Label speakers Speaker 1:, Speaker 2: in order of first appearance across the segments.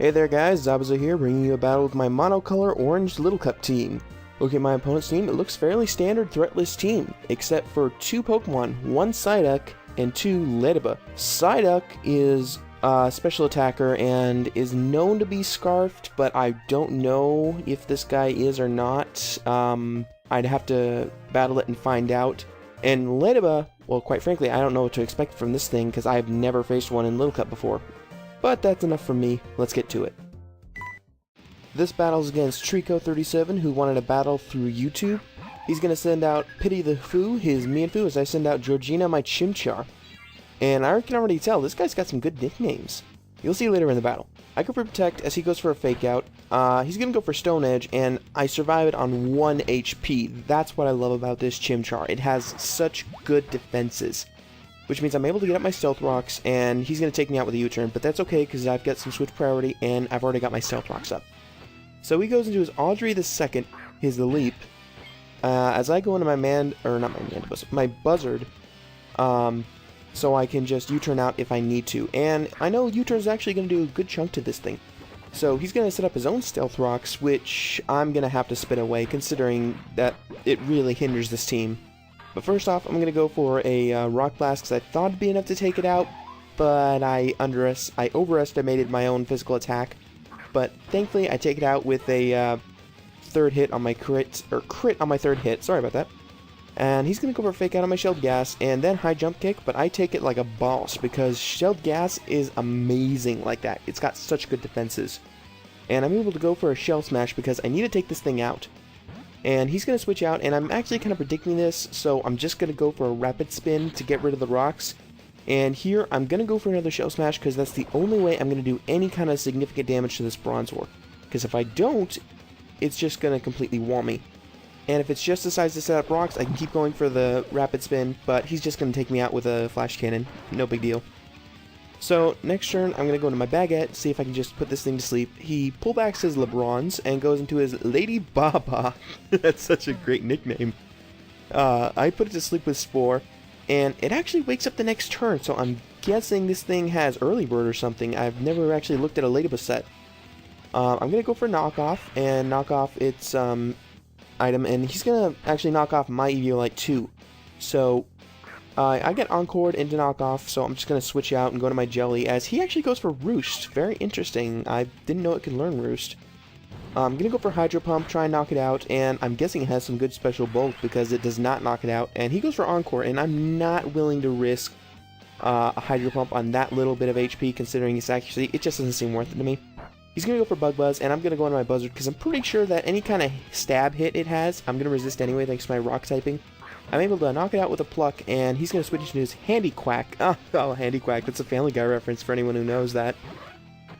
Speaker 1: Hey there guys, Zabuza here, bringing you a battle with my monocolor orange Little Cup team. Looking at my opponent's team, it looks fairly standard threatless team, except for 2 Pokemon, 1 Psyduck and 2 Ladybug. Psyduck is a special attacker and is known to be scarfed, but I don't know if this guy is or not. I'd have to battle it and find out. And Ladybug, well, quite frankly, I don't know what to expect from this thing because I've never faced one in Little Cup before. But that's enough from me, let's get to it. This battle's against Treecko37, who wanted a battle through YouTube. He's going to send out Pity the Foo, his Mienfoo, as I send out Georgina, my Chimchar. And I can already tell, this guy's got some good nicknames. You'll see later in the battle. I go for Protect as he goes for a Fake Out. He's going to go for Stone Edge, and I survive it on 1 HP. That's what I love about this Chimchar. It has such good defenses, which means I'm able to get up my Stealth Rocks, and he's going to take me out with a U-turn, but that's okay because I've got some switch priority, and I've already got my Stealth Rocks up. So he goes into his Audrey the Second, his The Leap, as I go into my Buzzard, so I can just U-turn out if I need to, and I know U-turn is actually going to do a good chunk to this thing. So he's going to set up his own Stealth Rocks, which I'm going to have to spin away, considering that it really hinders this team. But first off, I'm going to go for a Rock Blast, because I thought it'd be enough to take it out, but I overestimated my own physical attack. But thankfully, I take it out with a third hit on my crit on my third hit, sorry about that. And he's going to go for a Fake Out on my Shelled Gas, and then High Jump Kick, but I take it like a boss, because Shelled Gas is amazing like that. It's got such good defenses. And I'm able to go for a Shell Smash, because I need to take this thing out. And he's going to switch out, and I'm actually kind of predicting this, so I'm just going to go for a Rapid Spin to get rid of the rocks. And here, I'm going to go for another Shell Smash, because that's the only way I'm going to do any kind of significant damage to this Bronzor. Because if I don't, it's just going to completely wall me. And if it's just decides to set up rocks, I can keep going for the Rapid Spin, but he's just going to take me out with a Flash Cannon. No big deal. So, next turn, I'm going to go into my Baguette, see if I can just put this thing to sleep. He pullbacks his LeBrons and goes into his Lady Baba. That's such a great nickname. I put it to sleep with Spore, and it actually wakes up the next turn, so I'm guessing this thing has Early Bird or something. I've never actually looked at a Ladybug set. I'm going to go for Knockoff, and knock off its item, and he's going to actually knock off my Eviolite too. So, I get Encored into Knockoff, so I'm just going to switch out and go to my Jelly, as he actually goes for Roost. Very interesting. I didn't know it could learn Roost. I'm going to go for Hydro Pump, try and knock it out, and I'm guessing it has some good special bulk because it does not knock it out, and he goes for Encore, and I'm not willing to risk a Hydro Pump on that little bit of HP considering its accuracy. It just doesn't seem worth it to me. He's going to go for Bug Buzz, and I'm going to go into my Buzzard because I'm pretty sure that any kind of stab hit it has, I'm going to resist anyway thanks to my Rock typing. I'm able to knock it out with a Pluck, and he's going to switch into his Handy Quack. Oh, Handy Quack, that's a Family Guy reference for anyone who knows that.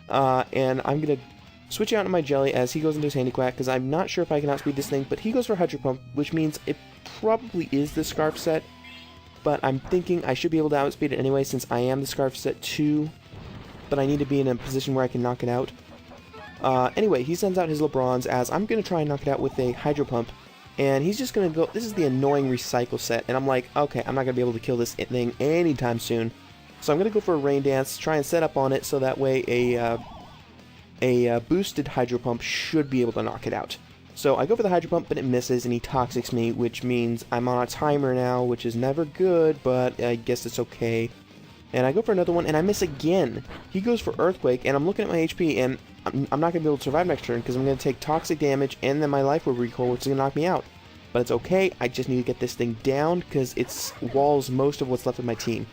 Speaker 1: And I'm going to switch out into my Jelly as he goes into his Handy Quack, because I'm not sure if I can outspeed this thing, but he goes for Hydro Pump, which means it probably is the Scarf set, but I'm thinking I should be able to outspeed it anyway since I am the Scarf set too, but I need to be in a position where I can knock it out. Anyway, he sends out his LeBrons as I'm going to try and knock it out with a Hydro Pump. And he's just going to go, this is the annoying Recycle set, and I'm like, okay, I'm not going to be able to kill this thing anytime soon. So I'm going to go for a Rain Dance, try and set up on it so that way a boosted Hydro Pump should be able to knock it out. So I go for the Hydro Pump, but it misses, and he Toxics me, which means I'm on a timer now, which is never good, but I guess it's okay. And I go for another one, and I miss again. He goes for Earthquake, and I'm looking at my HP, and I'm not going to be able to survive next turn, because I'm going to take Toxic damage, and then my Life Orb recoil, which is going to knock me out. But it's okay, I just need to get this thing down, because it walls most of what's left of my team.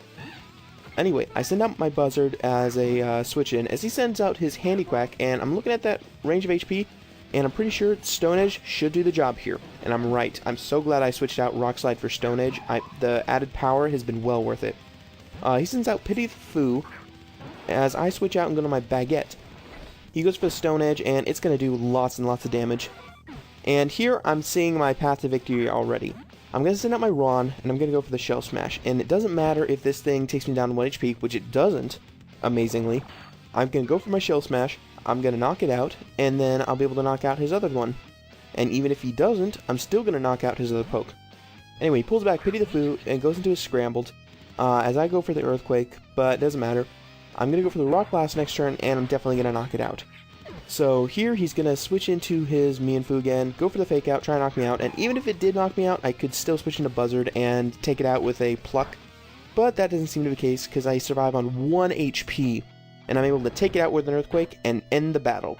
Speaker 1: Anyway, I send out my Buzzard as a switch-in, as he sends out his Handy Quack, and I'm looking at that range of HP, and I'm pretty sure Stone Edge should do the job here. And I'm right. I'm so glad I switched out Rock Slide for Stone Edge. The added power has been well worth it. He sends out Pity the Foo, as I switch out and go to my Baguette. He goes for the Stone Edge, and it's going to do lots and lots of damage. And here, I'm seeing my path to victory already. I'm going to send out my Ron, and I'm going to go for the Shell Smash. And it doesn't matter if this thing takes me down to 1 HP, which it doesn't, amazingly. I'm going to go for my Shell Smash, I'm going to knock it out, and then I'll be able to knock out his other one. And even if he doesn't, I'm still going to knock out his other poke. Anyway, he pulls back Pity the Foo, and goes into his Scrambled. As I go for the Earthquake, but it doesn't matter. I'm going to go for the Rock Blast next turn, and I'm definitely going to knock it out. So here he's going to switch into his Mienfoo again, go for the Fake Out, try and knock me out, and even if it did knock me out, I could still switch into Buzzard and take it out with a Pluck. But that doesn't seem to be the case because I survive on 1 HP, and I'm able to take it out with an Earthquake and end the battle.